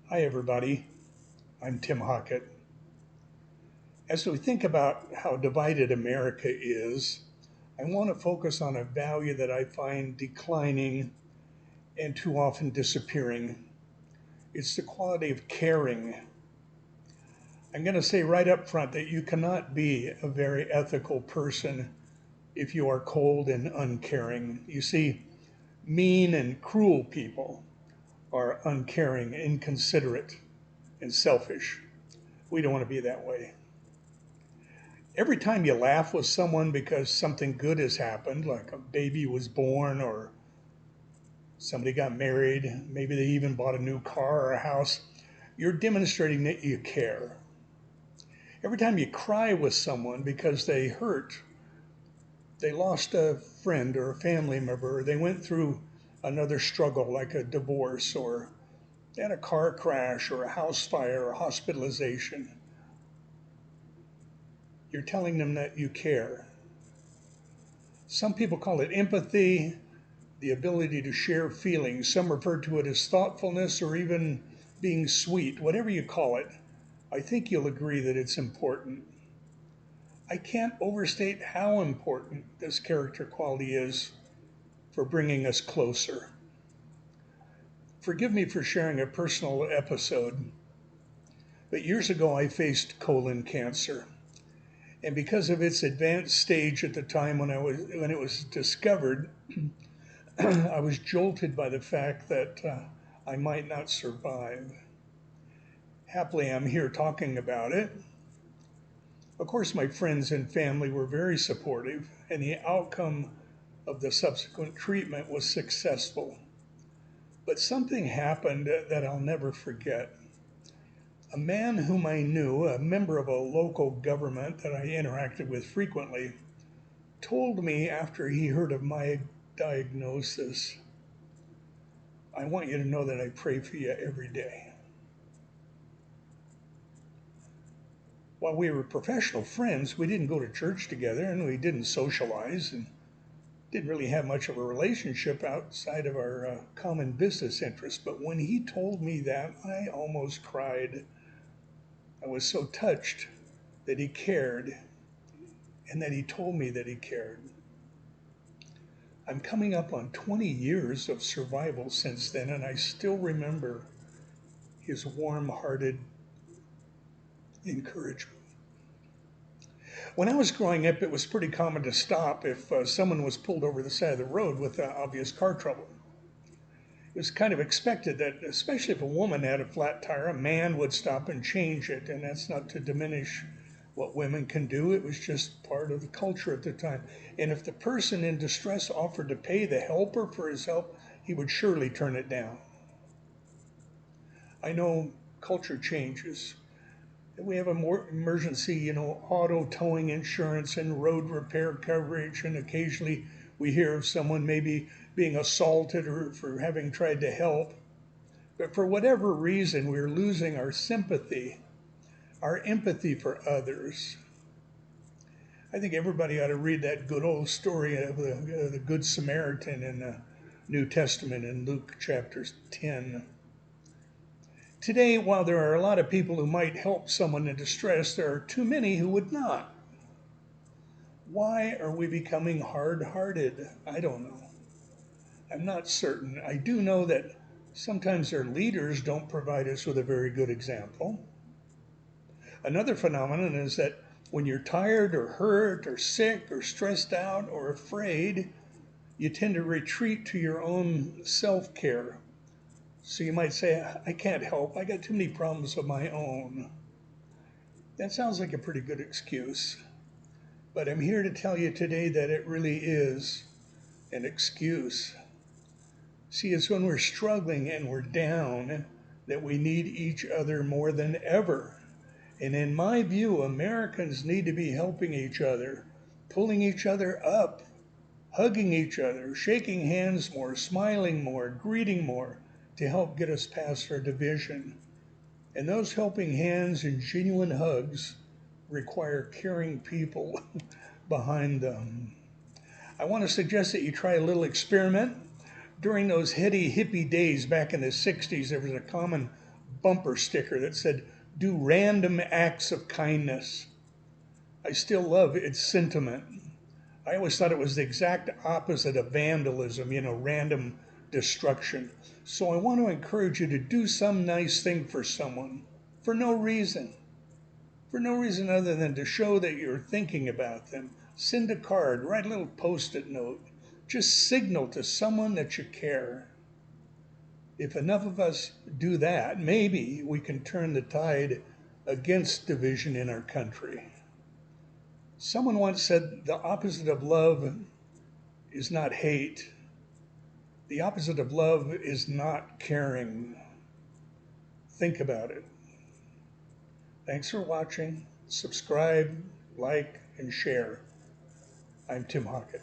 Hi, everybody. I'm Tim Hockett. As we think about how divided America is, I want to focus on a value that I find declining and too often disappearing. It's the quality of caring. I'm going to say right up front that you cannot be a very ethical person if you are cold and uncaring. You see, mean and cruel people are uncaring, inconsiderate, and selfish. We don't want to be that way. Every time you laugh with someone because something good has happened, like a baby was born or somebody got married, maybe they even bought a new car or a house, you're demonstrating that you care. Every time you cry with someone because they hurt, they lost a friend or a family member, or they went through another struggle like a divorce or they had a car crash or a house fire or hospitalization, you're telling them that you care. Some people call it empathy, the ability to share feelings. Some refer to it as thoughtfulness or even being sweet, whatever you call it. I think you'll agree that it's important. I can't overstate how important this character quality is for bringing us closer. Forgive me for sharing a personal episode, but years ago I faced colon cancer. And because of its advanced stage at the time when it was discovered, I was jolted by the fact that I might not survive. Happily, I'm here talking about it. Of course, my friends and family were very supportive, and the outcome of the subsequent treatment was successful. But something happened that I'll never forget. A man whom I knew, a member of a local government that I interacted with frequently, told me after he heard of my diagnosis, I want you to know that I pray for you every day. While we were professional friends, we didn't go to church together and we didn't socialize and didn't really have much of a relationship outside of our common business interests. But when he told me that, I almost cried. I was so touched that he cared and that he told me that he cared. I'm coming up on 20 years of survival since then, and I still remember his warm hearted encouragement. When I was growing up, it was pretty common to stop if someone was pulled over the side of the road with obvious car trouble. It was kind of expected that, especially if a woman had a flat tire, a man would stop and change it. And that's not to diminish what women can do, it was just part of the culture at the time. And if the person in distress offered to pay the helper for his help, he would surely turn it down. I know culture changes. We have a more emergency, auto towing insurance and road repair coverage, and occasionally we hear of someone maybe being assaulted or for having tried to help. But for whatever reason, we're losing our sympathy, our empathy for others. I think everybody ought to read that good old story of the Good Samaritan in the New Testament in Luke chapter 10. Today, while there are a lot of people who might help someone in distress, there are too many who would not. Why are we becoming hard hearted? I don't know. I'm not certain. I do know that sometimes our leaders don't provide us with a very good example. Another phenomenon is that when you're tired or hurt or sick or stressed out or afraid, you tend to retreat to your own self care. So you might say, I can't help. I got too many problems of my own. That sounds like a pretty good excuse. But I'm here to tell you today that it really is an excuse. See, it's when we're struggling and we're down that we need each other more than ever. And in my view, Americans need to be helping each other, pulling each other up, hugging each other, shaking hands more, smiling more, greeting more to help get us past our division. And those helping hands and genuine hugs require caring people behind them. I want to suggest that you try a little experiment. During those heady hippie days back in the 60s, there was a common bumper sticker that said, "Do random acts of kindness." I still love its sentiment. I always thought it was the exact opposite of vandalism, random destruction. So I want to encourage you to do some nice thing for someone for no reason. For no reason other than to show that you're thinking about them. Send a card, write a little post-it note. Just signal to someone that you care. If enough of us do that, maybe we can turn the tide against division in our country. Someone once said the opposite of love is not hate. The opposite of love is not caring. Think about it. Thanks for watching. Subscribe, like, and share. I'm Tim Hockett.